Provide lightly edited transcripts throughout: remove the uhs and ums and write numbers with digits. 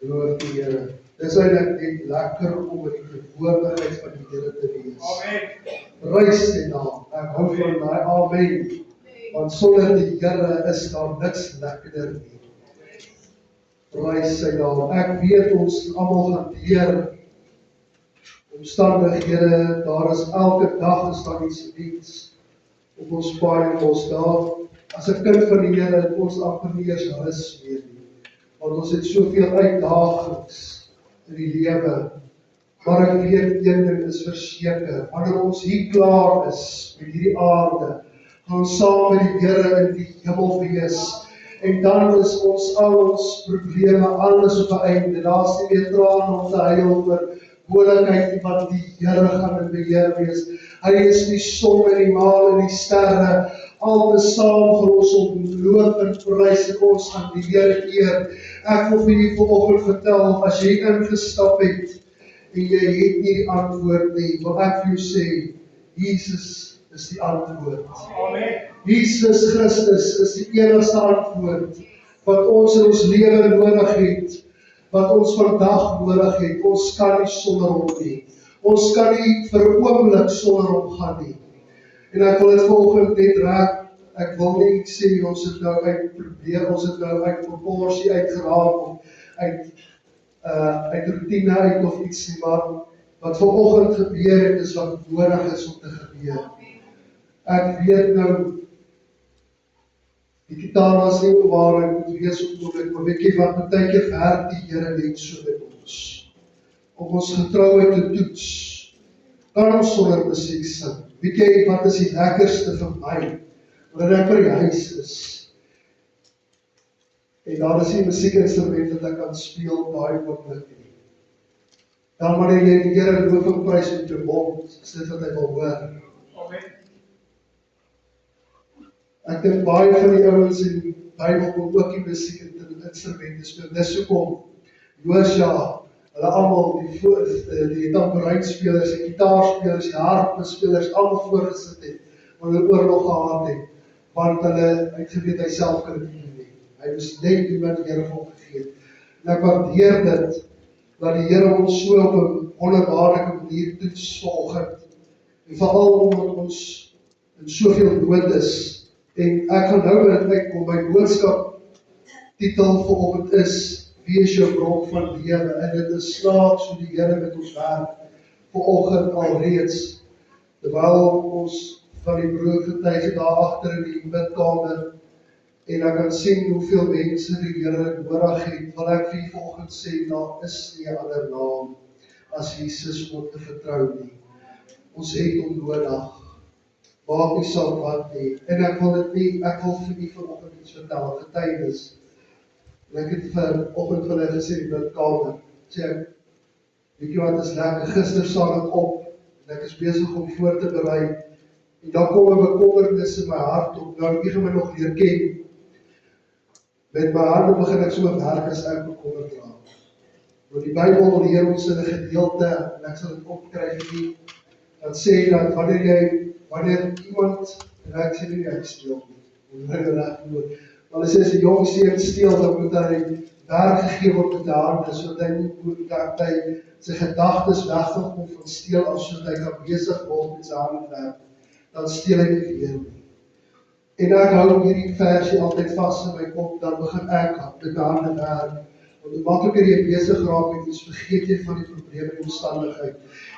Loof die Here. Dis eintlik net lekker om in die teenwoordigheid van die Here te wees. Amen. Prys sy naam. Ek hou van daai amen. Want sonder die Here is daar niks lekkerder nie. Prys sy naam. Ek weet ons almal gaan deur omstandighede. Daar is elke dag is daar iets op ons paai en ons daar. As 'n kind van die Here het ons amper nie eens rus meer nie. Want ons het soveel uitdagings in die lewe. Maar ek weet een ding is verseker, wanneer ons hier klaar is met hierdie aarde, gaan ons saam met die Here in die hemel wees. En dan is al ons probleme, alles op 'n einde. Daar's nie meer trane om te huil oor moeilikheid nie, want die Here gaan in beheer wees. Hy is die son en die maan en die sterre. Al saam gaan ons loof en prys en ons gaan die Here eer. Ek wil vir julle vanoggend vertel, as jy ingestap het en jy het nie die antwoord nie, wil ek vir jou sê, Jesus is die antwoord. Amen. Jesus Christus is die enigste antwoord wat ons in ons lewe nodig het, wat ons vandag nodig het. Ons kan nie sonder hom nie. Ons kan nie vir 'n oomblik sonder hom gaan nie. En ek wil dit vanoggend net raak. Ek wil nie sê ons het nou uit proporsie uitgeraak of uit routine uit of iets nie, maar wat vanoggend gebeur het is wat nodig is om te gebeur. Ek weet nou, die gitaar was nie waar ek moet wees op dit, maar weet jy wat, baie keer werk die Here net so met ons. Om ons getrouheid te toets. Kan ons sonder musiek sing? Weet jy wat is die lekkerste vir my? Wanneer ek by die huis is, en daar is die musiekinstrument wat ek kan speel, daai oomblik nie. Dan wanneer jy die Here loof en prys met jou mond, is dit wat hy wil hoor. Amen. Ek dink baie van die ouens in die Bybel kon ook die musiekinstrumente speel. Dis hoekom Josua, hulle almal, die tamboerinspelers, die gitaarspelers, die harpspelers, almal voorgesit het, want hulle oorlog gehad het. Want hulle uitgeweet hy self kan dit nie doen. Hy moes net doen wat die Here vir hom gegee het. En ek waardeer dit, dat die Here ons so op 'n wonderbaarlike manier toets vanoggend. En veral omdat ons in soveel nood is. En ek gaan nou met dit uitkom, my boodskap titel vanoggend is, wie is jou bron van lewe? En dit is snaaks hoe die Here met ons werk, vanoggend alreeds, terwyl ons van die brood getuig daar agter in die bidkamer, en ek kan sien hoeveel mense die Here nodig het, wil ek vir julle vanoggend sê, daar is nie 'n ander naam as Jesus om te vertrou nie. Ons het hom nodig, maak nie saak wat nie, en ek wil vir julle vanoggend iets vertel, getuienis. En ek het vanoggend vir hulle gesê in die bidkamer, sê ek, weet jy wat is lekker, gister staan ek op, en ek is besig om voor te berei, en dan kom 'n bekommernis in my hart op, nou ek gaan my nog leer ken. Met my hande begin ek so werk as ek bekommerd raak. Want die Bybel leer ons in 'n gedeelte, en ek sal dit opkry vir u, dat sê dat wanneer iemand, en ek sê nie hy steel nie, maar hulle sê as 'n jong seun steel, dan moet hy werk gegee word met die hande, sodat hy nie dat hy sy gedagtes wegkom van steel, of sodat hy kan besig word met sy handwerk. Dan steel hy nie weer nie. En ek hou hierdie versie altyd vas in my kop, dan begin ek met my hande werk. Want hoe makliker jy besig raak met iets, vergeet jy van die probleme en omstandigheid.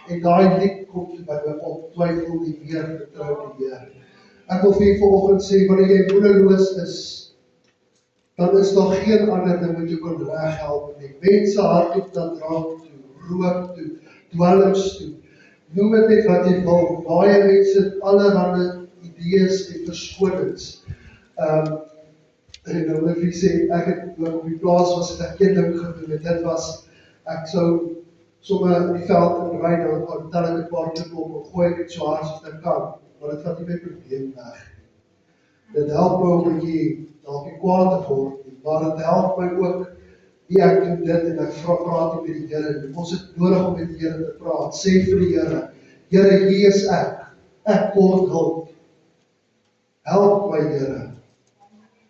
En daai lied kom by my op, twyfel nie meer, vertrou die Here. Ek wil vir vanoggend sê, wanneer jy moedeloos is, dan is daar geen ander ding wat jy kan reghelp nie. Mense hardloop dan drank toe, rook toe, dwelms toe. Noem dit net wat jy wil. Baie mense het allerhande idees en verskonings. En nou wil ek sê, ek het op die plaas was het ek een ding gedoen, en dit was, ek sou sommer in die veld in ry, dan tel ek 'n paar klippe op, en gooi ek dit so hard as ek kan, maar dit vat nie my probleem weg. Dit help my om bietjie, dalk nie kwaad te word, maar dit help my ook, ek doen dit, en ek praat met die Here, ons het nodig om met die Here te praat, sê vir die Here, Here, hier is ek kort hulp, help my Here,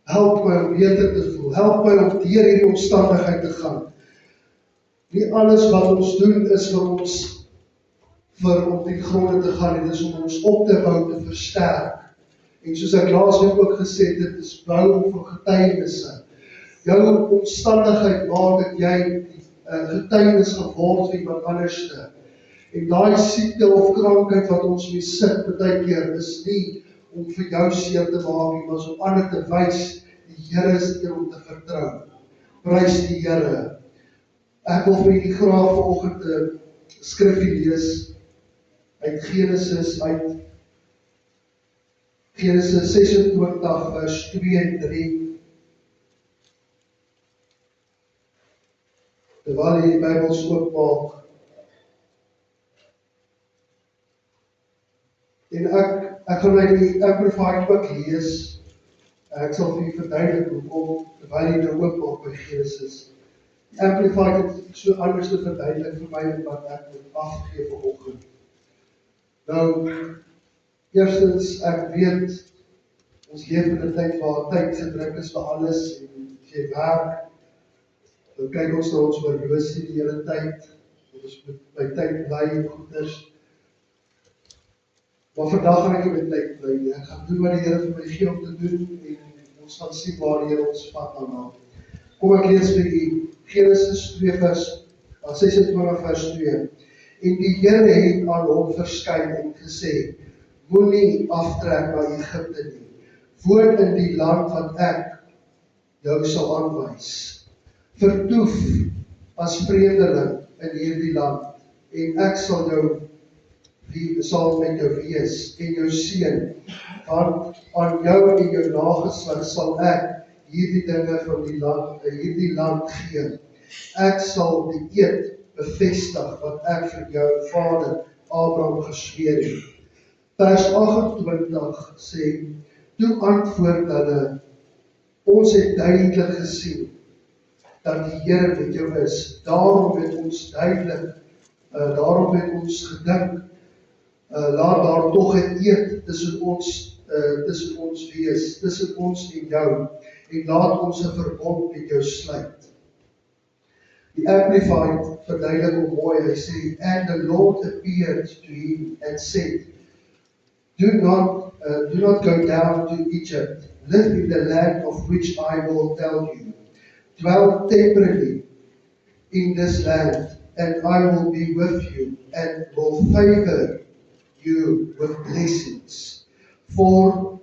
help my om beter te voel, help my om deur hierdie omstandigheid te gaan, Nie alles wat ons doen is vir om die gronde te gaan, dit is om ons op te bou, te versterk. En soos ek laasweek ook gesê het, dit is bou vir getuienisse. Jou omstandigheid maak dat jy getuienis geword vir iemand anderste. En daai siekte of krankheid wat ons mee sit, baie keer, is nie om vir jou seer te maak nie, maar om ander te wys, die Here is hier om te vertrou. Prys die Here. Ek wil vir julle graag vanoggend 'n skrifgie lees uit Genesis 26 vers 2 en 3. Terwyl jy die Bybels oopmaak. En ek gaan uit die Amplified ook lees. Ek sal vir julle verduidelik hoekom terwyl jy nou oopmaak by Genesis. Die Amplified het so anders te verduidelik vir my wat ek moet afgee vanoggend. Nou, eerstens, ek weet, ons leef in 'n tyd waar tyd gedruk is vir alles, en as jy werk, dan kyk ons na ons horlosie die hele tyd, ons moet by tyd bly en goeders. Maar vandag gaan ek nie by tyd bly nie, ek gaan doen wat die Here vir my gee om te doen, en ons gaan sien waar die Here ons vat daarna. Kom ek lees vir u, Genesis 26 vers 2. En die Here het aan hom verskyn en gesê, moenie aftrek na Egipte nie, woon in die land wat ek jou sal aanwys. Vertoef as vreemdeling in hierdie land, en ek sal met jou wees, en jou seun, want aan jou en jou nageslag sal ek hierdie dinge van hierdie land gee. Ek sal die eed bevestig wat ek vir jou vader Abraham gesweer het. Vers 28 sê, toe antwoord hulle, ons het duidelik gesien dat die Here met jou is. Daarom het ons gedink, laat daar tog 'n eed tussen ons wees, tussen ons en jou, en laat ons 'n verbond met jou sluit. Die Amplified verduidelik hom mooi, hy sê, and the Lord appeared to him and said, do not go down to Egypt, live in the land of which I will tell you. Dwell temporarily in this land, and I will be with you, and will favor you with blessings. For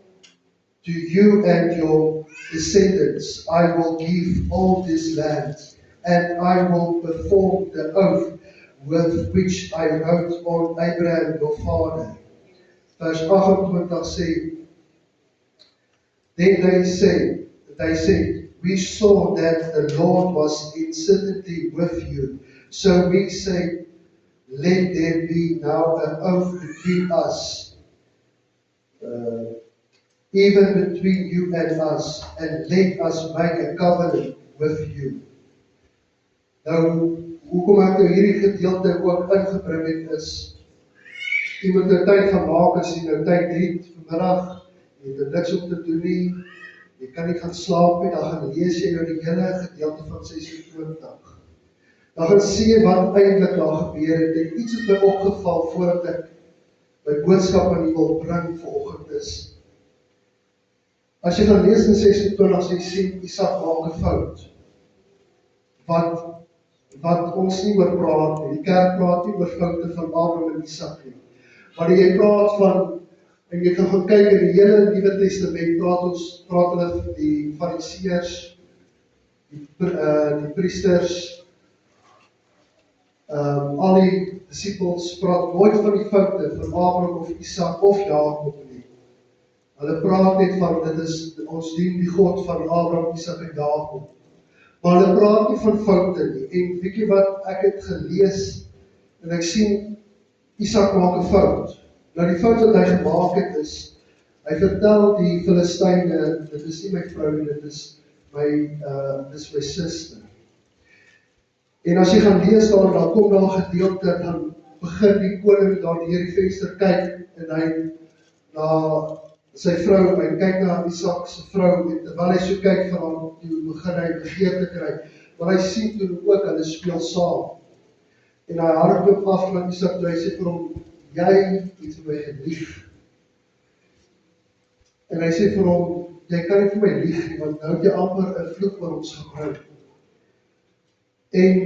to you and your descendants I will give all this land, and I will perform the oath with which I wrote on Abraham your father. Vers 28 sê, then they said, we saw that the Lord was in certainty with you. So we say, let there be now an oath between us, even between you and us, and let us make a covenant with you. Nou, hoekom ek nou hierdie gedeelte ook ingebring het is, jy moet nou tyd gaan maak as jy nou tyd het vanmiddag, jy het niks om te doen nie, jy kan nie gaan slaap nie, dan gaan lees jy nou die hele gedeelte van 26. Dan gaan sien wat eintlik daar gebeur het, en iets het my opgeval voordat ek my boodskap aan u wil bring vanoggend is. As jy dan lees in 26, jy sien Isak maak 'n fout. Wat ons nie oor praat nie. Die kerk praat nie oor foute van Abraham en Isak nie. Maar jy praat van, en jy kan gaan kyk in die hele Nuwe Testament, praat hulle van die Fariseërs, die priesters, al die disippels praat nooit van die foute van Abraham of Isak of Jakob nie. Hulle praat net van, dit is, ons dien die God van Abraham, Isak en Jakob. Maar hulle praat nie van foute nie. En weet jy wat, ek het gelees, en ek sien, Isak maak 'n fout. Nou die fout wat hy gemaak het is, hy vertel die Filistyne, dit is nie my vrou nie, dit is my suster. En as jy gaan lees dan kom daar 'n gedeelte, dan begin die koning daar deur die venster kyk, en hy na sy vrou, hy kyk na Isak se vrou, en terwyl hy so kyk van hom, toe begin hy begeerte kry, maar hy sien toe ook, hulle speel saam. En hy hardloop af na Isak toe, hy sê vir hom, jy het vir my gelieg. En hy sê vir hom, jy kan nie vir my lieg nie, want nou het jy amper 'n vloek oor ons gebruik. En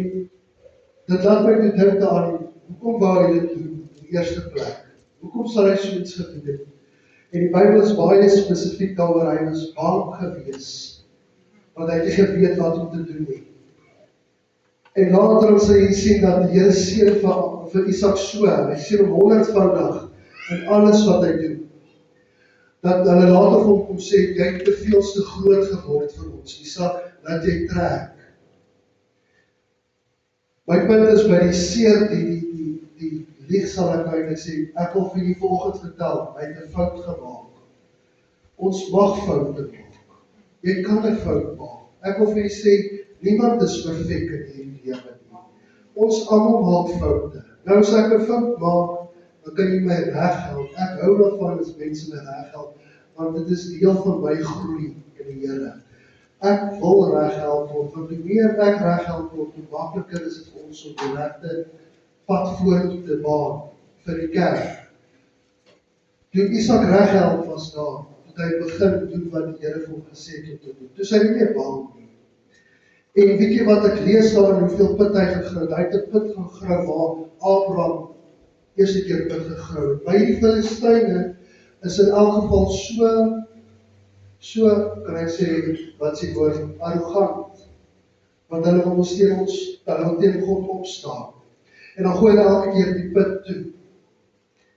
dit laat my toe dink aan, hoekom wou hy dit doen in die eerste plek? Hoekom sal hy so iets gedoen het? En die Bybel is baie spesifiek daaroor, hy was bang gewees, want hy het nie geweet wat om te doen nie. En later sal jy sien dat die Here seën vir Isak so, hy seën hom 100voudig in alles wat hy doen. Dat hulle later vir hom kom sê, jy het te veel te groot geword vir ons, Isak, dat jy trek. My punt is by die seer, die lieg sal ek eintlik sê, ek wil vir die volgende vertel, hy het 'n fout gemaak. Ons mag foute maak. Jy kan 'n fout maak. Ek wil vir jy sê, niemand is perfek in hierdie lewe nie. Ons almal maak foute. Nou as ek 'n fout maak, dan kan jy my reghelp. Ek hou daarvan as mense my reghelp, want dit is deel van my groei in die Here. Ek wil reghelp word, want hoe meer ek reghelp word, hoe makliker is dit vir ons om die regte pad vorentoe te baan vir die kerk. Toe Isak reghelp was daar, toe hy begin doen wat die Here vir hom gesê het om te doen. Toe sy nie meer bang nie. En weet jy wat ek lees daar, hoeveel put hy gegrou? Hy het 'n put gaan grou waar Abraham eerste keer put gegrou het. By die Filistyne is in elk geval so kan ek sê, wat sê woord, arrogant. Want hulle wil teen ons, hulle wil teen God opstaan. En dan gooi hulle elke keer die put toe.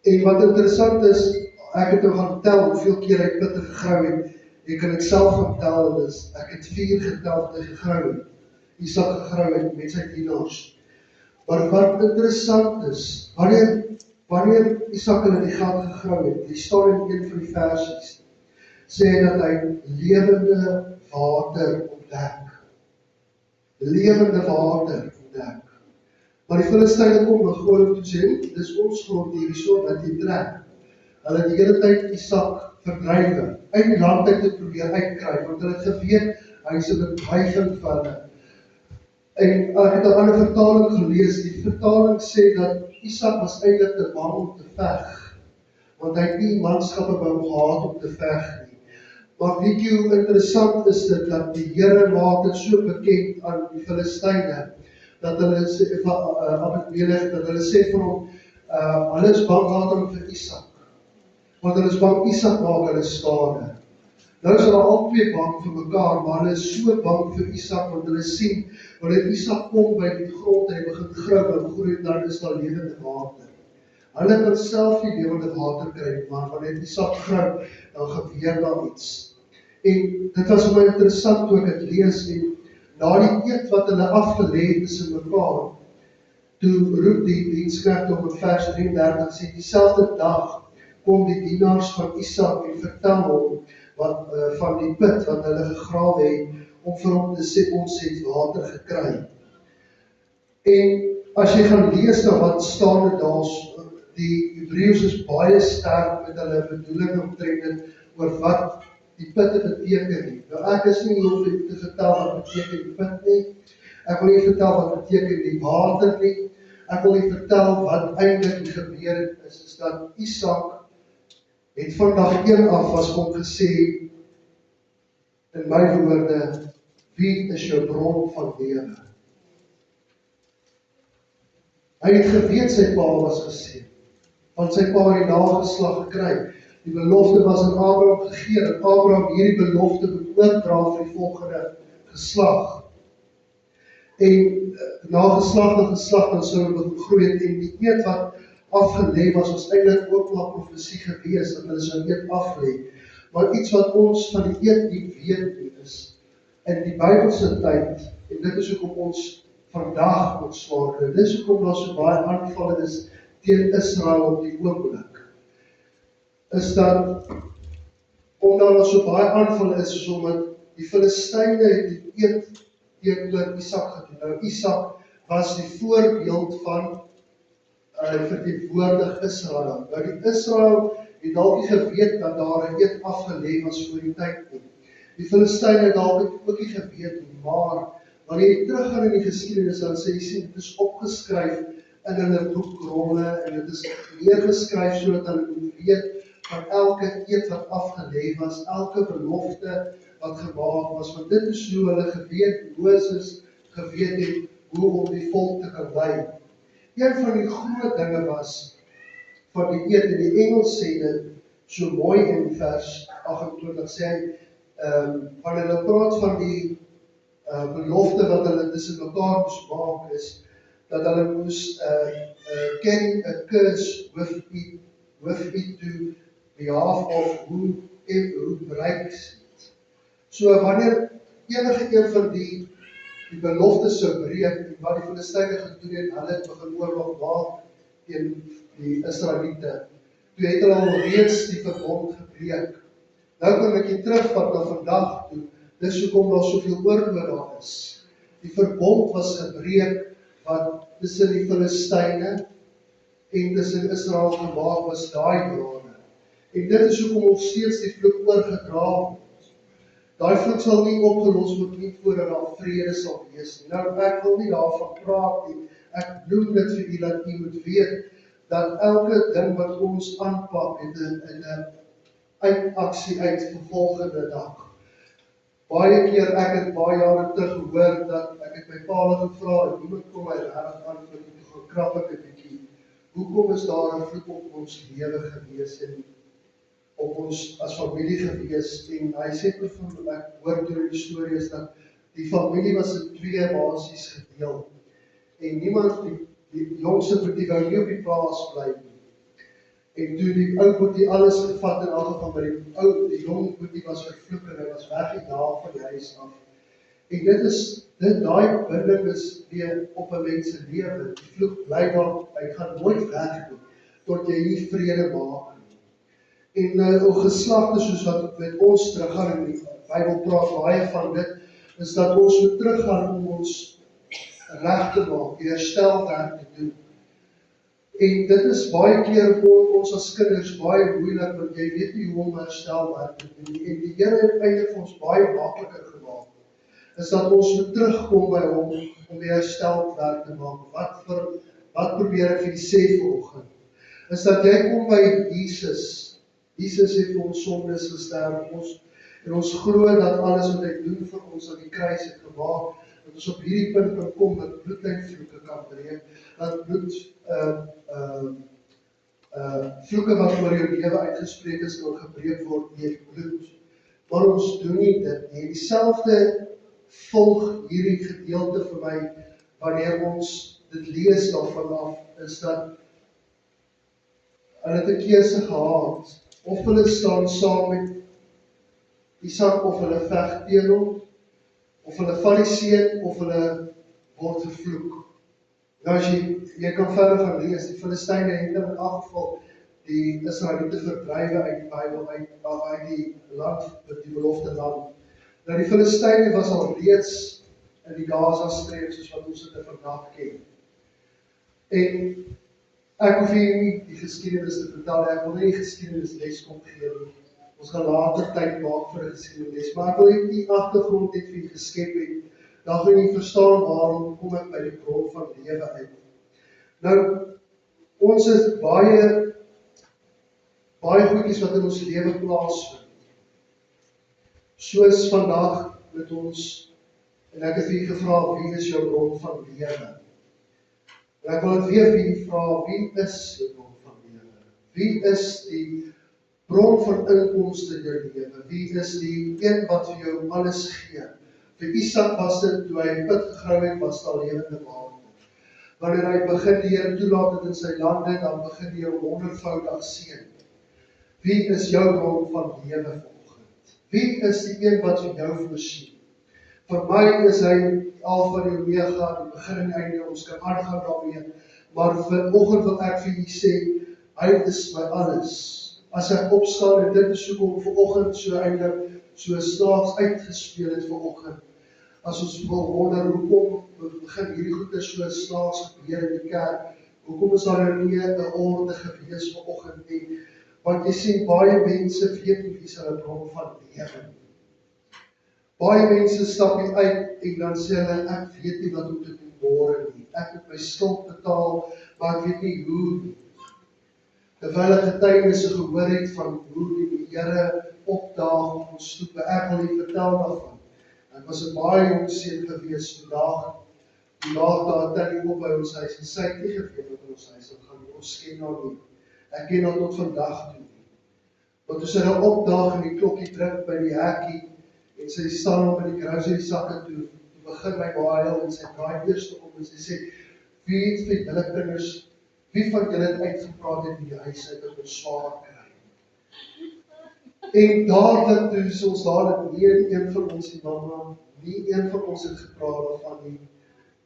En wat interessant is, ek het nou gaan tel hoeveel keer hy putte gegrou het. Ek kan dit self gaan tel, dus ek het 4 getel wat hy gegrou het. Isak gegrou het met sy dienaars. Maar wat interessant is, wanneer Isak in die gat gegrou het, die staan in een van die versies, sê hy dat hy lewende water ontdek. Lewende water ontdek. Maar die Filistyne kom en gooi hom toe sê, dis ons grond hierdie so wat jy trek. Hulle het die hele tyd Isak verdrywe, uit die land uit te probeer uitkry, want hulle het geweet, hy is 'n bedreiging van hulle. En ek het 'n ander vertaling gelees, die vertaling sê dat Isak was eintlik te bang om te veg, want hy het nie manskappe by hom gehad om te veg nie. Maar weet jy hoe interessant is dit, dat die Here maak dit so bekend aan die Filistyne, dat hulle sê, dat hulle sê vir hom, hulle is bang later vir Isak, want hulle is bang Isak maak hulle skade. Nou is hulle albei bang vir mekaar, maar hulle is so bang vir Isak, want hulle sien, wanneer Isak kom by die grond, hy begin grou, en groei, dan is daar lewende water. Hulle kan self nie lewende water kry, maar wanneer Isak grou, dan gebeur daar iets. En dit was vir my interessant toe ek het lees, en na die eed wat hulle afgelê het tussen mekaar, toe roep die skryf op in vers 33, sê dieselfde dag kom die dienaars van Isak en vertel hom van die put wat hulle gegrawe het, om vir hom te sê, ons het water gekry. En as jy gaan lees na wat staan dit daar, die Hebreërs is baie sterk met hulle bedoeling omtrent oor wat die putte beteken nie. Nou ek is nie hier om te vertel wat beteken die put nie, ek wil nie vertel wat beteken die water nie, ek wil nie vertel wat eintlik gebeur het, is dat Isak het van dag 1 af was hom gesê, in my woorde, wie is jou bron van lewe? Hy het geweet sy pa was geseën, want sy pa het die nageslag gekry. Die belofte was aan Abraham gegee, dat Abraham hierdie belofte moet oordra vir die volgende geslag. En na geslag na geslag, dan sou hulle groei, en die eed wat afgelê was eintlik ook maar profesie gewees, dat hulle sou eed aflê. Maar iets wat ons van die eed nie weet is, in die Bybelse tyd, en dit is hoekom ons vandag moet swaar kry, dit is hoekom daar so baie aanvalle is teen Israel op die oomblik, is dat, omdat daar so baie aanvalle is, omdat die Filistyne het die eed teenoor Isak gedoen. Nou Isak was die voorbeeld van verteenwoordig Israel. Nou die Israel het dalk nie geweet dat daar 'n eed afgelê was voor die tyd nie. Die Filistyne het dalk ook nie geweet nie, maar wanneer jy teruggaan in die geskiedenis, dan sê jy sien, dit is opgeskryf in hulle boekrolle en dit is neergeskryf sodat hulle moet weet van elke eed wat afgelê was, elke belofte wat gemaak was, want dit is hoe hulle Moses geweet het hoe om die volk te kan lei. Een van die groot dinge was van die eed, in die Engels sê dit so mooi in vers 28 sê hy, wanneer hulle praat van die belofte wat hulle tussen mekaar moes maak is, dat hulle moes carry a curse with it to behalf of who breaks it. So wanneer enige een van die beloftes sou breek, en wat die Filistyne gedoen het, hulle het begin oorlog maak teen die Israeliete. Toe het hulle alreeds die verbond gebreek. Nou kan ek hier terugvat na vandag toe, dis hoekom daar soveel oorlog daar is. Die verbond was gebreek wat tussen die Filistyne en tussen Israel gemaak was daai jare. En dit is hoekom nog steeds die vloek oorgedra word. Daai vloek sal nie opgelos word nie voordat daar vrede sal wees nie. Nou ek wil nie daarvan praat nie. Ek noem dit vir u dat u moet weet dat elke ding wat ons aanpak het 'n uitaksie uit vervolgende dag. Baie keer ek het baie jare terug gehoor dat ek het my pa gevra en iemand kom my reg antwoord en toe gaan krap ek 'n bietjie. Hoekom is daar 'n vloek op ons lewe gewees en op ons as familie gewees? En hy sê byvoorbeeld, ek hoor deur die storie is dat die familie was in twee basies gedeel. En niemand, die jongste boetie wou nie op die plaas bly nie. En toe die ou boetie alles gevat in elk geval, maar die jong boetie was vervloek en hy was weg die dag van die huis af. En daai binding is weer op 'n mens se lewe. Die vloek bly daar, hy gaan nooit weg nie, tot jy nie vrede maak nie. En geslagte soos wat met ons teruggaan, en die Bybel praat baie van dit, is dat ons moet teruggaan om ons reg te maak, die herstelwerk te doen. En dit is baie keer vir ons as kinders baie moeilik, want jy weet nie hoe om herstelwerk te doen. En die Here het eintlik vir ons baie makliker gemaak, is dat ons moet terugkom by hom om die herstelwerk te maak. Wat probeer ek vir die sê vanoggend? Is dat jy kom by Jesus. Jesus het vir ons sondes gesterf, en ons glo dat alles wat hy doen vir ons aan die kruis het gemaak, dat ons op hierdie punt kan kom, dat bloedlijnvloeke kan breek, dat vloeke wat oor jou lewe uitgespreek is, kan gebreek word deur bloed. Maar ons doen nie dit nie. Dieselfde volg hierdie gedeelte vir my, wanneer ons dit lees daarvan af, is dat hulle het 'n keuse gehad, of hulle staan saam met Isak, of hulle veg teen hom, of hulle val die seën, of hulle word vervloek. Nou as jy kan verder gaan lees, die Filistyne het in elk geval die Israeliete verdrywe uit die Bybel, uit die land, die belofte land. Nou die Filistyne was al reeds in die Gaza-streek, soos wat ons dit vandag ken. En ek hoef hier nie die geskiedenis te vertel, ek wil nie die geskiedenis les kom gee nie. Ons gaan later tyd maak vir 'n geskiedenis, maar ek wil net die agtergrond net vir julle geskep het, dan gaan jy verstaan waarom kom ek by die bron van lewe uit. Nou, ons het baie goedjies wat in ons lewe plaasvind. Soos vandag met ons, en ek het vir julle gevra, wie is jou bron van lewe? En ek wil dit weer vir julle vra, wie is jou bron van lewe? Wie is die bron van inkomste in jou lewe? Wie is die een wat vir jou alles gee? Vir Isak was dit, toe hy put gegrou het, was daar lewende water. Wanneer hy begin die Here toelaat het in sy lande, dan begin die Here 100voudig seën. Wie is jou bron van lewe vanoggend? Wie is die een wat vir jou voorsien? Vir my is hy die Alfa en die Omega, die begin en die einde, ons kan aangaan daarmee, maar vanoggend wil ek vir julle sê, hy is my alles. As ek opstaan, en dit is hoekom vanoggend so eintlik so snaaks uitgespeel het vanoggend. As ons wil wonder, hoekom begin hierdie goeie so snaaks gebeur in die kerk, hoekom is daar nou nie 'n orde gewees vanoggend nie? Want jy sien, baie mense weet nie wie is hulle bron van lewe. Baie mense stap nie uit en dan sê hulle, ek weet nie wat om te doen môre nie. Ek moet my skuld betaal, maar ek weet nie hoe nie. Terwyl ek getuienisse gehoor het van hoe die Here opdaag op ons stoepe, ek wil nie vertel daarvan. Ek was 'n baie jong seun gewees vandag. Die laat daar tannie op by ons huis en sy het nie geweet dat ons huis sal gaan nie. Ons ken haar nie. Ek ken haar tot vandag toe nie. Want toe sy nou opdaag en die klokkie druk by die hekkie en sy staan op in die grocery sakke toe begin my baal en sy draai eers om en sy sê, wie het vir julle kinders, wie van julle het uitgepraat het in die huis uit dat ons swaar kry? En dadelik toe is ons dadelik nie een van ons die mamma, nie een van ons het gepraat daarvan nie.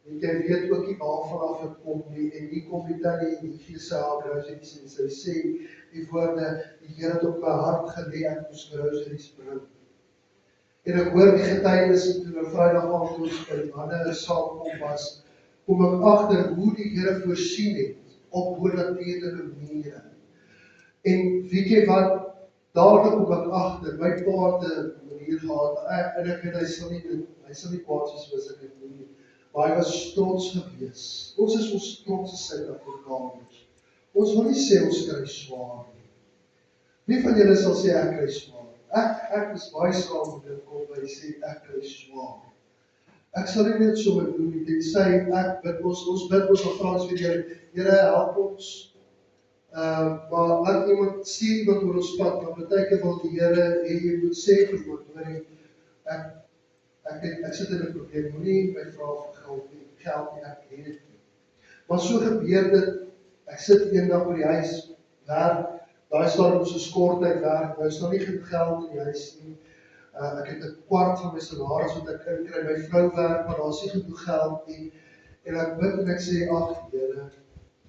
En jy weet ook nie waarvan af het kom nie, en hier kom die tannie en die gee sy haar groceries en sy sê die woorde, die Here het op my hart gelê ek moes groceries bring. En ek hoor die getuienis toe nou Vrydag aand toe ons by die manne saamkom was, kom ek agter hoe die Here voorsien het op bonatuurlike maniere. En weet jy wat, dadelik kom ek agter, my pa het 'n manier gehad, en ek weet hy sal nie kwaad soos ek het nie, maar hy was trots gewees. Ons is ons trotse Suid-Afrikaners. Ons wil nie sê ons kry swaar nie. Wie van julle sal sê ek kry swaar? Ek is baie saam met dit kom by sê ek kry swaar. Ek sal nie net so met doen nie, tensy ek bid ons bid ons al Frans weer, Here help ons. Maar laat iemand sien wat oor ons pad, want baie keer wil die Here hê jy moet sê vir God, hoor ek sit in 'n probleem, moenie my vra vir geld nie, ek het dit nie. Maar so gebeur dit, ek sit eendag by die huis, werk, daai staan op so skortyd werk, nou is nog nie geen geld in die huis nie. Ek het 'n kwart van my salaris wat ek inkry, my vrou werk, maar daar is nie genoeg geld nie. En ek bid en ek sê, ag Here,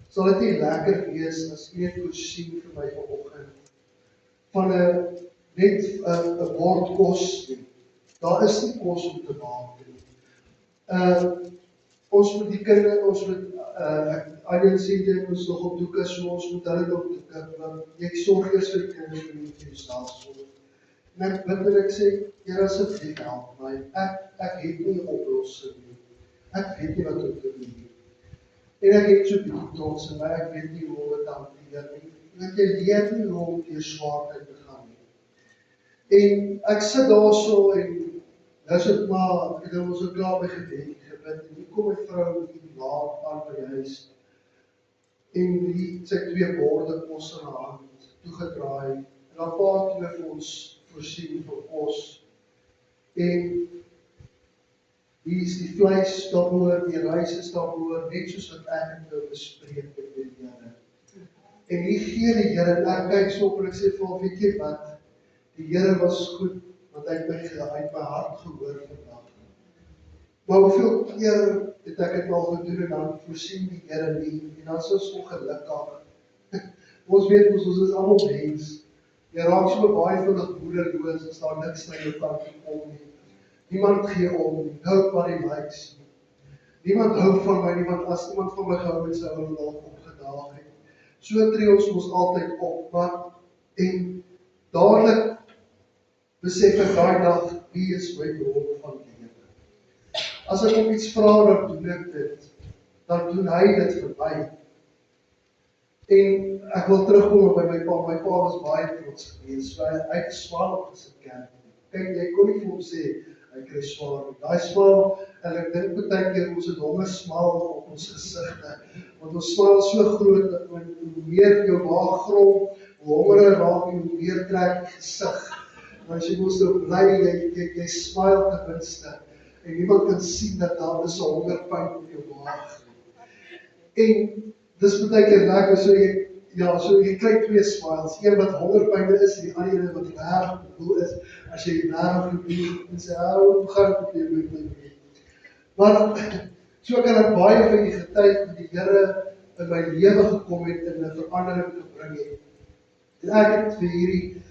sal dit nie lekker wees as U net voorsien vir my vanoggend van net 'n bord kos nie. Daar is nie kos om te maak nie. Ons moet die kinders, ons moet Arjen sê jy ons nog op doeke, so ons moet hulle op doeke, want jy sorg eers vir die kinders en nie vir jouself sorg. En ek bid en ek sê, Here asseblief help my, ek het nie 'n oplossing nie. Ek weet nie wat om te doen nie. En ek het so bietjie trots in my, ek weet nie hoe om dit hanteer nie. Want jy leer nie hoe om deur swaarheid te gaan nie. En ek sit daarso en dis dit maar, ek het ons so klaar by gebed gebid en hier kom my vrou die laat aan by die huis. En sy 2 borde kos in haar hand toegedraai en haar pa het vir ons voorsien vir kos. En hier is die vleis daaroor, die rys is daaroor, net soos wat ek het nou bespreek het met die Here. En hier gee die Here, en ek kyk so op en ek sê vir hom, weet jy wat, die Here was goed, want hy het my hart gehoor vandag. Maar hoeveel keer het ek het al gedoen en dan voorsien die Here nie, en dan is ons ongelukkig. Ons weet ons is almal mens. Jy raak so baie vinnig moedeloos as daar niks na jou kant kom nie. Niemand gee om nie, nobody likes me. Niemand hou van my, as iemand van my gehou het, sou hulle dalk opgedaag het. So tree ons altyd op, maar en dadelik besef ek daai dag, wie is my bron van lewe. As ek hom iets vra, dan doen ek dit. Dan doen hy dit vir my. En ek wil terugkom by my pa. My pa was baie trots geweest. So hy het swaar op gesit kerk. Kyk, jy kon nie vir hom sê hy kry swaar nie. Daai swaar, en ek dink baie keer ons het honger smaal op ons gesigte. Want ons smaal so groot dat hoe meer jou maag grom, hoe hongeriger raak jy, hoe meer trek die gesig. Maar as jy mos nou bly, jy smile ten minste. En niemand kan sien dat daar is 'n hongerpyn op jou maag. En dis baie keer lekker, so jy kry 2 smiles, een wat hongerpyn is, en die ander wat reg bedoel is, as jy reg gedoen, en sê, hoe gaan dit met jou met my? Maar, so kan ek baie van die getuig met die Here in my lewe gekom het, en 'n verandering gebring het. En ek het vir hierdie,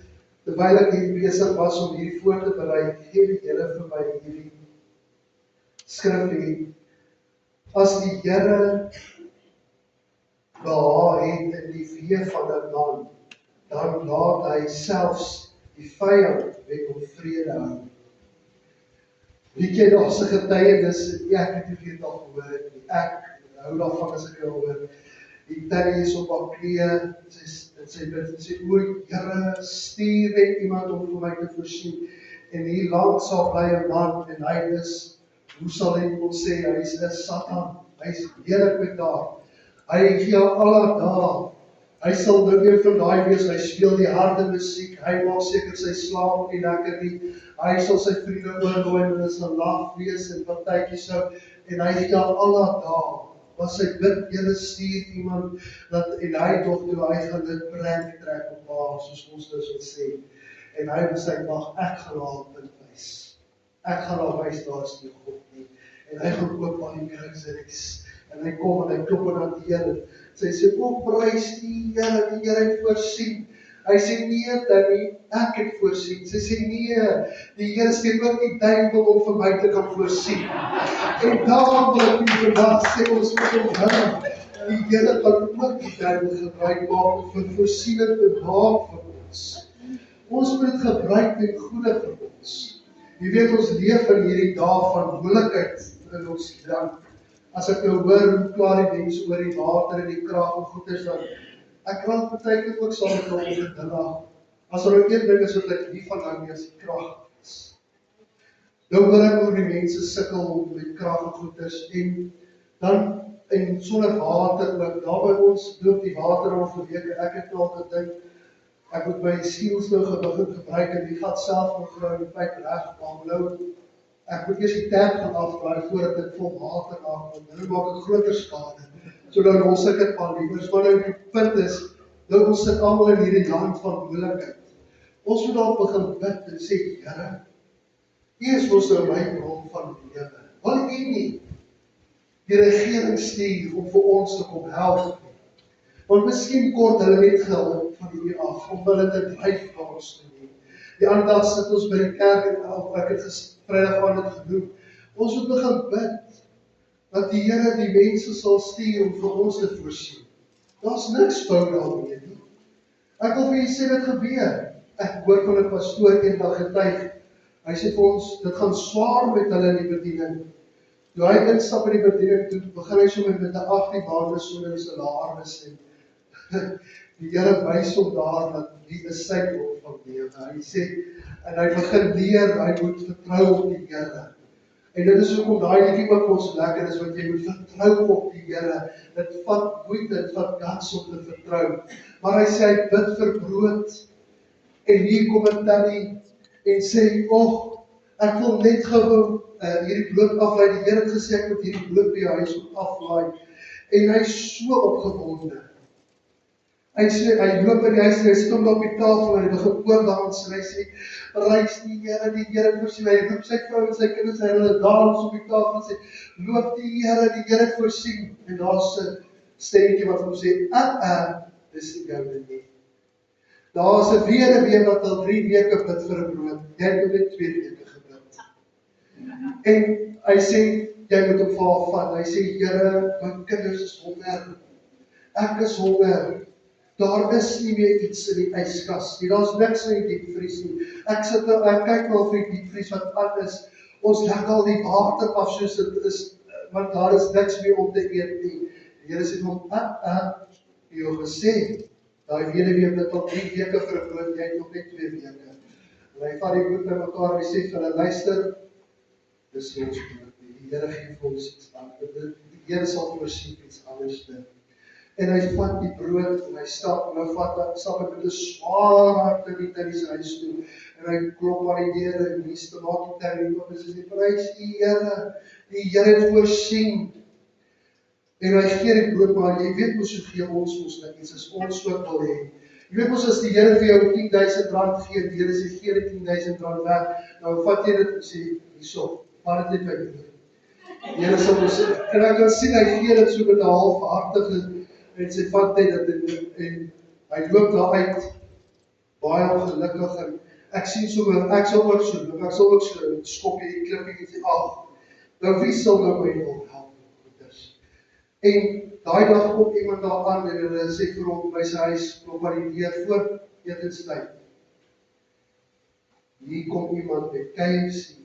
terwyl ek hier besig was om hierdie voor te berei, gee die Here vir my hierdie skrif hier. As die Here behaag het in die wee van 'n land, dan laat hy selfs die vyand met hom vrede hou. Weet jy, daar's 'n getuienis, ek het nie veel daarvan gehoor nie, ek hou daarvan as ek hoor. Die tannie is op haar knieë, sy bid en sê, o Here, stuur net iemand om vir my te voorsien. En hier langs sal bly 'n man, en hy is, hoe sal hy ons sê, hy is 'n Satan, hy is heerlik met daar. Hy gee alle dae. Hy sal nou weer van daai wees, hy speel die harde musiek, hy maak seker sy slaap nie lekker nie, hy sal sy vriende oornooi en hulle sal lag wees en partytjies sou, en hy gee alle dae. Maar sy bid, Here stuur iemand, en hy tog toe hy gaan dit prank trek op haar, soos ons dus wil sê. En hy wil sy mag, ek gaan haar punt wys. Ek gaan haar wys, daar is nie God nie. En hy gaan oop aan die grootseries. En hy kom en hy klop aan die Here. Sy sê, o prys die Here het voorsien. Hy sê, nee Tannie, ek het voorsien. Sy sê, nee, die Here sê ook die duiwel om vir my te kan voorsien. En daarom wil ek nie vandag sê, ons moet onthou, die Here kan ook die duiwel gebruik maak vir voorsiening te maak vir ons. Ons moet dit gebruik ten goeie vir ons. Jy weet, ons leef in hierdie dae van moeilikheid in ons land. As ek nou hoor hoe klaar die mense oor die water en die krag en goeders dan, ek raak partykeer ook saam met hom gedra. As er een ding is wat ek nie van hou nie, as die krag is. Nou hoor ek hoe die mense sukkel met krag en goeders en dan en sonder water ook. Daar by ons loop die water al vir weke. Ek het al gedink, ek moet my skiels nou begin gebruik en die gat self mevrou die pyp reg, maar nou ek moet eers die tap gaan afdraai voordat ek vol water maak, want nou maak ek groter skade. So nou los ek dit maar liewers, maar nou die punt is, nou ons sit almal in hierdie land van moeilikheid. Ons moet daar begin bid en sê, Here, U is ons nou my bron van lewe. Wil U nie die regering stuur om vir ons te kom help? Want miskien kort hulle net geld van hier af, om hulle te dryf na ons te neem. Die ander dag sit ons by die kerk en ek het Vrydag aan dit gedoen. Ons moet begin bid, dat die Here die mense sal stuur om vir ons te voorsien. Daar's niks fout daarmee nie. Ek wil vir julle sê dit gebeur. Ek hoor van 'n pastoor eendag getuig. Hy sê vir ons, dit gaan swaar met hulle in die bediening. Toe hy instap in die bediening, toe begin hy sommer met 'n 18 maande so in sy salaris en die Here wys hom daar dat die is sy bron van lewe. Hy sê, en hy begin leer, hy moet vertrou op die Here. En dit is hoekom daai liedjie ook vir ons lekker is, want jy moet vertrou op die Here. Dit vat moeite, dit vat guts om te vertrou. Maar hy sê, hy bid vir brood. En hier kom 'n tannie en sê, ek wil net gou hierdie brood aflaai. Die Here het gesê, ek moet hierdie brood by jou huis aflaai. En hy is so opgewonde. Hy sê, hy loop in die huis en hy sit op die tafel en hy begin oordans en hy sê, prys die Here voorsien. Hy roep sy vrou en sy kinders en hulle dans op die tafel en sê, loof die Here het voorsien. En daar's 'n stemmetjie wat hom sê, dis nie joune nie. Daar's 'n weduwee wat al 3 weke bid vir 'n brood. Jy het net 2 weke gebid. En hy sê, jy moet hom vir haar vat. Hy sê, Here, my kinders is honger. Ek is honger. Daar is nie meer iets in die yskas nie. Daar's niks in die diepvries nie. Ek kyk nou vir die diepvries wat aan is. Ons lek al die water af soos dit is, want daar is niks meer om te eet nie. Die Here sê vir hom, jy het gesê, daai weduwee bid al 3 weke vir 'n brood, jy het nog net 2 weke. En hy vat die brood by mekaar en hy sê vir hulle, luister, dis nie ons brood nie. Die Here gee vir ons iets anders. Die Here sal voorsien iets anders doen. En hy vat die brood en hy stap met 'n swaar hart in die tannie se huis toe. En hy klop aan die deur en hier's te maak die tannie oop en sy sê, prys die Here het voorsien. En hy gee die brood, maar jy weet mos hoe gee ons net iets as ons ook wil hê. Jy weet mos as die Here vir jou R10,000 gee, die Here sê gee die R10,000 weg, nou vat jy dit en sê, hierso, vat dit net by die Die Here sal ons sê, en ek kan sien hy gee dit so met 'n halfhartige en sy vat hy dit en hy loop daar uit, baie ongelukkig en ek sien sommer, ek sal ook so skop hierdie klippie en sê, nou wie sal nou my wil help? En daai dag kom iemand daar aan en hulle sê vir hom by sy huis, klop aan die deur voor etenstyd. Hier kom iemand met KFC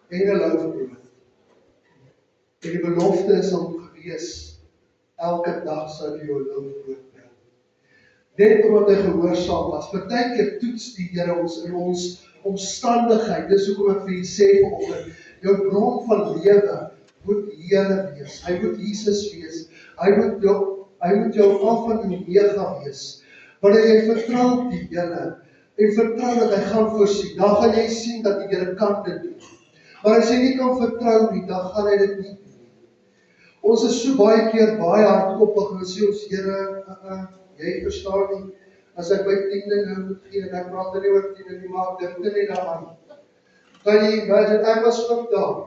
en 'n loaf brood. En die belofte is om gewees, elke dag sou vir jou loof voortbring. Net omdat hy gehoorsaam was. Partykeer toets die Here ons in ons omstandigheid. Dis hoekom ek vir julle sê vanoggend, jou bron van lewe moet die Here wees. Hy moet Jesus wees. Hy moet jou Alfa en Omega wees. Wanneer jy vertrou op die Here en vertrou dat hy gaan voorsien, dan gaan jy sien dat die Here kan dit doen. Maar as jy nie kan vertrou nie, dan gaan hy dit nie doen. Ons is so baie keer baie hardkoppig en sê ons, Here, jy verstaan nie, as ek my tiende nou moet gee, en ek praat nie oor tiende nie, maar ek dink nie daaraan. Kan jy imagine, ek was ook daar,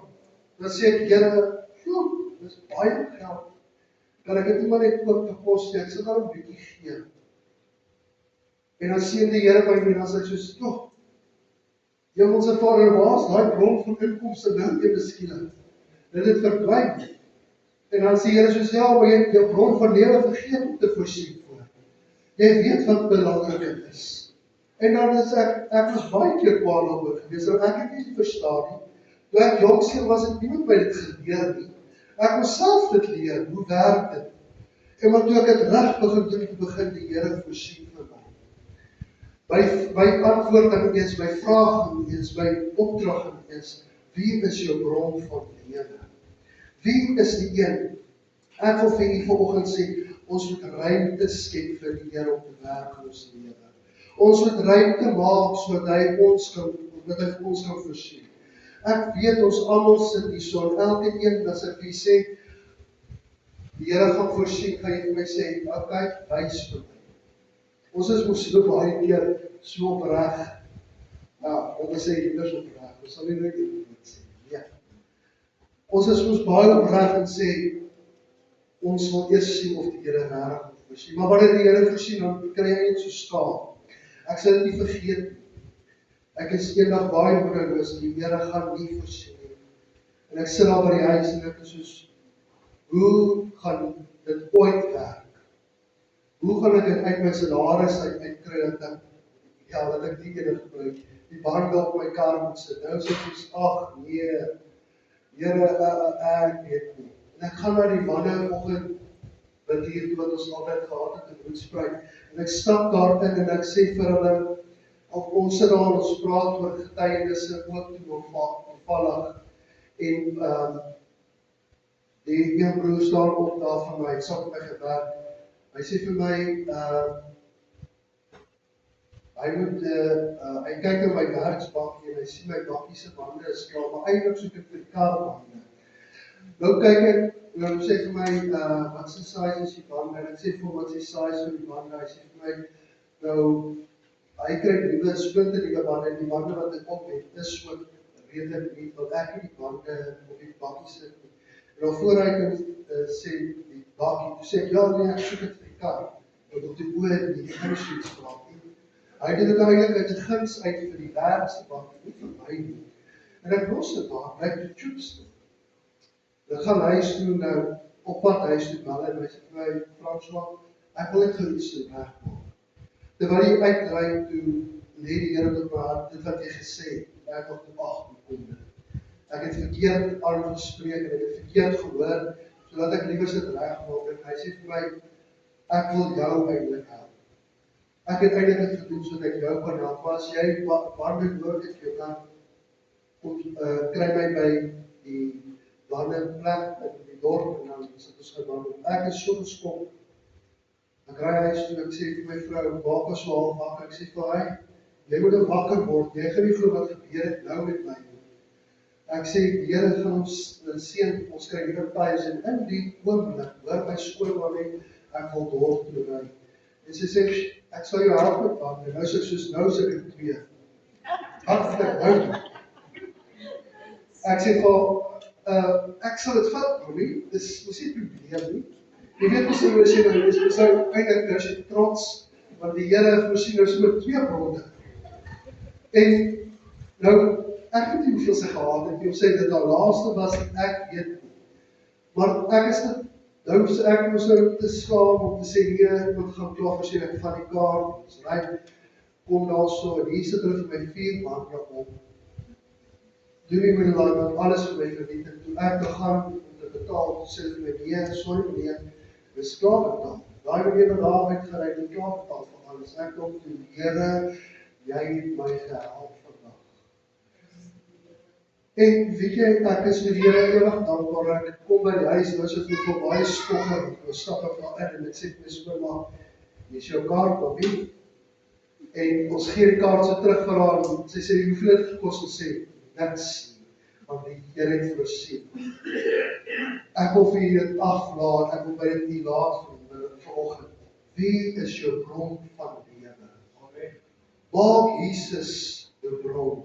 dan sê ek, Here, dis baie geld, kan ek dit nie maar net ook te kos nie, ek sal daar 'n bietjie gee. En dan sien die Here by my, en dan sê hy soos, Hemelse Vader, waar is daai bron van inkomste nou ewe skielik? Dit het verdwyn. En dan sê die Here soos, ja, maar jy jou bron van lewe vergeet om te voorsien voor. Jy weet wat belangrik is. En dan is ek was baie keer kwaad daaroor gewees, en ek het nie verstaan nie. Toe ek jongste was, het niemand my dit geleer nie. Ek moes self dit leer, hoe werk dit? En maar toe ek het reg begin doen, begin die Here voorsien vir my. My antwoord aan eens, my vraag aan eens, my opdrag aan eens, wie is jou bron van lewe? Wie is die een? Ek wil vir u vanoggend sê, ons moet ruimte skep vir die Here om te werk in ons lewe. Ons moet ruimte maak sodat hy vir ons kan voorsien. Ek weet ons almal sit hier so, en elke een as ek vir sê, die Here gaan voorsien, gaan jy vir my sê, okay, wys vir my. Ons is mos so baie keer so opreg. Wat ek sê, dit is opreg. Ons sal nie nooit dit sê. Ja. Ons is mos baie opreg en sê, ons wil eers sien of die Here regtig voorsien. Maar wanneer die Here voorsien, dan kry jy net so skaam. Ek sal dit nie vergeet nie. Ek is eendag baie moedeloos, die Here gaan nie voorsien nie. En ek sit daar by die huis en ek is soos, hoe gaan dit ooit werk? Hoe gaan ek dit uit my salaris uitkry dat ek die ene gebruik, die bande op my kar moet sit. Nou sê ek soos, ag nee, Here, ek weet nie. En ek gaan na die manne oggend, wat hier wat ons altyd gehad het in Hoedspruit, en ek stap daar in en ek sê vir hulle, of ons sit daar, ons praat oor getuienisse, ook toevallig, en die een broer staan op daar van my, ek sal met my gewerk, hy sê vir my, hy kyk in my werksbakkie, en hy sien my bakkie se bande is klaar, maar eintlik soek ek vir die karbande. Nou kyk ek, en hy sê vir my, wat se size is die bande, en ek sê vir hom, wat se size van die bande, hy sê vir my, nou, hy kry nuwe splinte nuwe bande, en die bande wat ek op het, is so redelijk nie, want ek het die bande op die bakkie sit nie. En dan voor hy kan sê, die bakkie, toe sê ek, ja nee, ek soek het vir die kar, want op die oor nie, die kan nie soets praat nie. Hy het dit eigenlijk uit die guns uit vir die werkste bakkie, nie vir my nie. En ek los het daar, blyk die tubes toe. Dan gaan huis toe, nou, op pad huis toe bel, en hy sê vir my, François, ek wil dit geroes toe wegmaak. Terwyl jy uitdraai toe, lê die Here op my hart, dit wat jy gesê, ek wil toe kom dit. Ek het verkeerd aangespreek, en ek het verkeerd gehoor, sodat ek liewer sit regmaak, en hy sê vir my, ek wil jou eintlik help. Ek het eintlik dit gedoen, sodat ek jou kan help, maar as jy bande nodig het, jy kan, kry my by die bande plek, in die dorp, en dan sit ons gebande. Ek is so geskok. Ek ry huis toe, ek sê vir my vrou, waak is so half wakker, ek sê vir hy, jy moet wakker word, jy gaan nie glo wat gebeur het nou met my. Ek sê, die Here gaan ons seën, ons kry nuwe tydes, en in die oomblik, hoor my skoonma net, ek wil dorp toe ry. En sy sê, ek sal jou help met bande, nou sê ek soos, nou sê ek 2. Hartelijk nou. Ek sê vir, ek sal dit vat, nie, dis nie probleem nie. Jy weet ons nou as jy nou is, ons nou eindelijk as jy trots, want die Here voorsien nou so met 2 bronde. En nou, ek weet nie hoeveel sy gehad het, of sy dit al laaste was, ek weet nie. Maar ek is dit, nou is ek moes nou te skaam om te sê, nee, moet gaan klaar voorsien, ek van die kaart, ons rijd, kom daar so, en hier sit hulle vir my 4 maanden op. Doen nie my laat, alles vir my verdiend, en toe ek gaan om te betaal, sê vir my, nee, sorry meneer, Dis klaar betaal. Daai wat jy nou daar uitgery, dit klaar betaal vir alles. Ek kom toe, Here, jy het my gehelp vandag. En weet jy, ek is vir die Here ewig dankbaar. Ek kom by die huis, nou is dit vir baie skokker, ek stap ek daar in en ek sê vir my skoonma, hier is jou kaart, Bobby. En ons gee die kaart so terug vir haar, en sy sê, hoeveel het gekos? En sê, niks nie, want die Here het voorsien. Ek wil vir julle dit aflaat, ek wil by dit nie laat vanoggend. Wie is jou bron van lewe? Maak Jesus jou bron.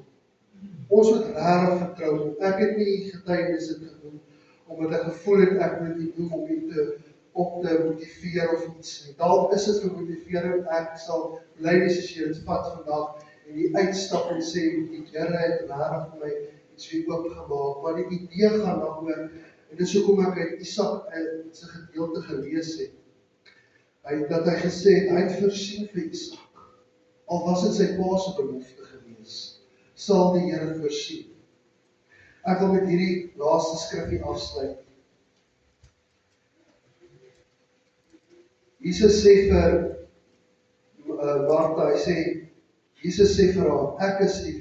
Ons moet regtig vertrou. Ek het nie getuienisse gedoen, omdat ek gevoel het ek moet dit doen om dit op te motiveer of iets nie. Dalk is dit vir motivering, ek sal bly wees as jy dit vat vandag en die uitstap en sê, die Here het regtig vir my iets weer oopgemaak, maar die idee gaan daaroor, en dis hoekom ek uit Isak se gedeelte gelees het, dat hy gesê het, hy het voorsien vir Isak, al was dit sy pa se belofte gewees, sal die Here voorsien. Ek wil met hierdie laaste skrifgie afsluit. Jesus sê vir Martha, hy sê, Jesus sê vir haar, ek is die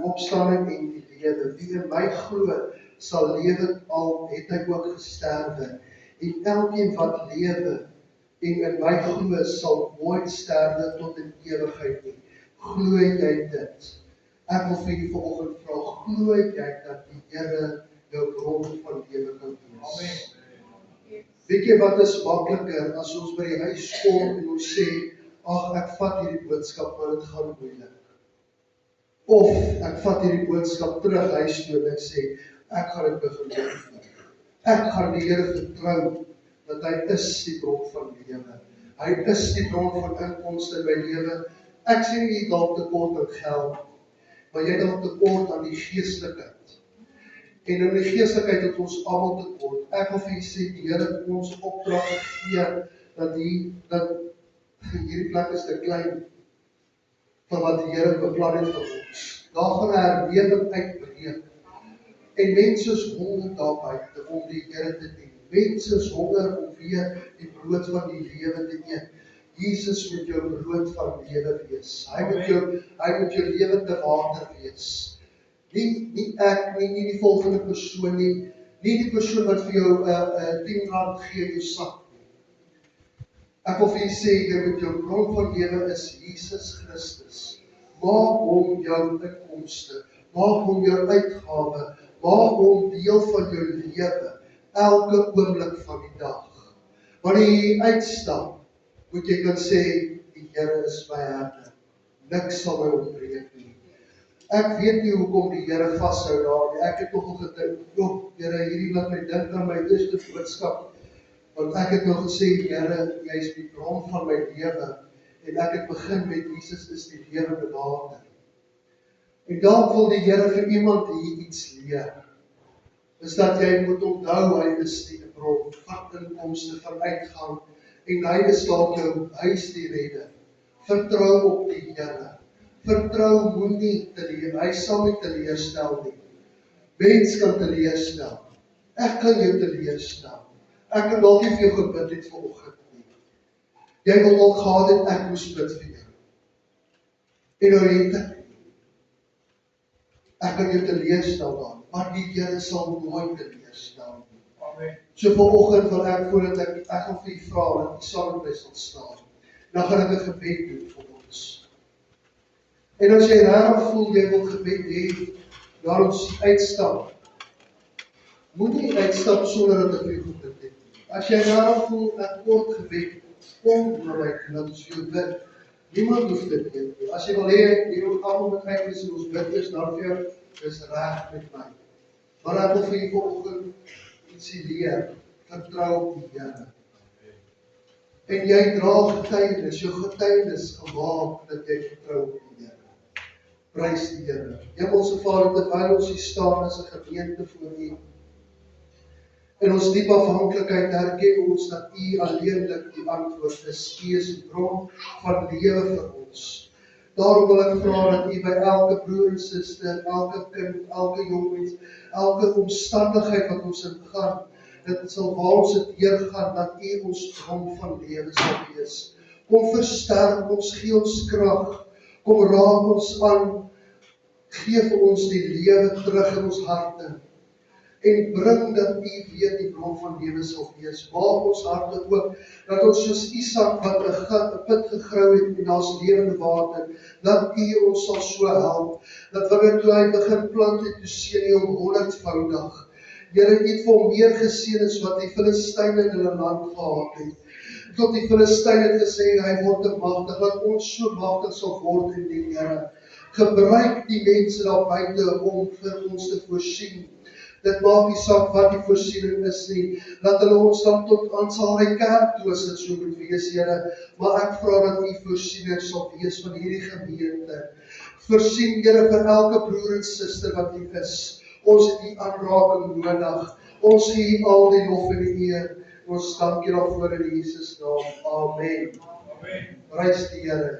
opstanding en die lewe. Wie in my glo, sal lewe al het hy ook gesterwe. En elkeen wat lewe en in my glo, sal nooit sterwe tot in ewigheid nie. Glo jy dit? Ek wil vir julle vanoggend vra, glo jy dat die Here jou bron van lewe kan wees? Weet jy wat is makliker as ons by die huis kom en ons sê, ag, ek vat hierdie boodskap, maar dit gaan moeilik. Of ek vat hierdie boodskap terug huis toe en ek sê, ek gaan dit begin doen. Ek gaan die Here vertrou dat hy is die bron van lewe. Hy is die bron van inkomste in my lewe. Ek sê nie jy dalk tekort aan geld, maar jy dalk tekort aan die geestelikheid. En in die geestelikheid het ons almal tekort. Ek wil vir julle sê, die Here het ons opdrag gegee dat hierdie plek is te klein vir wat die Here beplan het vir ons. Daar gaan 'n herlewing uitbreek. En mense is honger daar buite om die Here te dien. Mense is honger om weer die brood van die lewe te eet. Jesus moet jou brood van lewe wees. Hy moet jou lewende water wees. Nie ek, nie die volgende persoon nie die persoon wat vir jou 10 rand gee in jou sak nie. Ek wil vir julle sê, jy moet jou bron van lewe is Jesus Christus. Maak hom jou inkomste, maak hom jou uitgawe, maak hom deel van jou lewe, elke oomblik van die dag. Wanneer jy uitstap, moet jy kan sê, die Here is my herder, niks sal my ontbreek nie. Ek weet nie hoekom die Here vashou daar nie. Ek het nogal gedink, Here, hierdie laat my dink aan my eerste boodskap, want ek het nou gesê, Here, jy is die bron van my lewe, en ek het begin met Jesus is die lewende water. En dalk wil die Here vir iemand hier iets leer, is dat jy moet onthou, hy is die bron van inkomste, van uitgang, en hy is dalk jou huis die redder. Vertrou op die Here. Vertrou moenie hy sal nie teleerstel nie. Mens kan teleerstel. Ek kan jou teleerstel. Ek kan dalk nie vir jou gebid het vanoggend nie. Jy wil dalk gehad het, ek moes bid vir jou. En nou het ek kan jou teleerstel daar, maar die Here sal nooit teleerstel nie. Amen. So vanoggend wil ek voordat ek gaan vir u vra, dat u saam met my sal staan. Dan gaan ek 'n gebed doen vir ons. En as jy regtig voel, jy wil gebed hê, laat ons uitstap. Moenie uitstap sonder dat ek vir jou gebid het. As jy regtig voel, ek kort gebed, kom na my, dat ons vir jou bid. Niemand hoef dit nie. As jy wil hê, jy wil almal met my wees en ons bid eers dan vir jou, is reg met my. Maar ek wil vir jou vanoggend ietsie leer, vertrou op die Here. En jy dra getuienis, jou getuienis gemaak dat jy vertrou op die Here. Prys die Here. Hemelse Vader, terwyl ons hier staan as 'n gemeente voor U, in ons diep afhanklikheid erken ons dat U alleenlik die antwoord is. U is die bron van lewe vir ons. Daarom wil ek vra dat U by elke broer en suster, elke kind, elke jongmens, elke omstandigheid wat ons ingaan, dit sal waar ons dit deurgaan, dat U ons bron van lewe sal wees. Kom versterk ons, gee ons krag, kom raak ons aan, gee vir ons die lewe terug in ons harte, en bring dat U weer die bron van lewe sal wees. Maak ons harte oop, dat ons soos Isak wat 'n put gegrou het en daar's lewende water, dat U ons sal so help, dat wanneer toe hy begin plant het, toe seën U hom 100voudig. Here, U het vir hom meer geseën as wat die Filistyne in hulle land gehad het. Tot die Filistyne het gesê, hy word te magtig, dat ons so magtig sal word in die Here. Gebruik die mense daar buite om vir ons te voorsien. Dit maak nie saak wat die voorsiening is nie, dat hulle ons dan tot aan Salry Kerk toe as dit so moet wees, Here, maar ek vra dat U voorsiening sal wees van hierdie gemeente. Voorsien, Here, vir elke broer en suster wat hier is. Ons het U aanraking nodig. Ons gee U al die lof en die eer. Ons dank U daarvoor in Jesus naam. Amen. Prys die Here.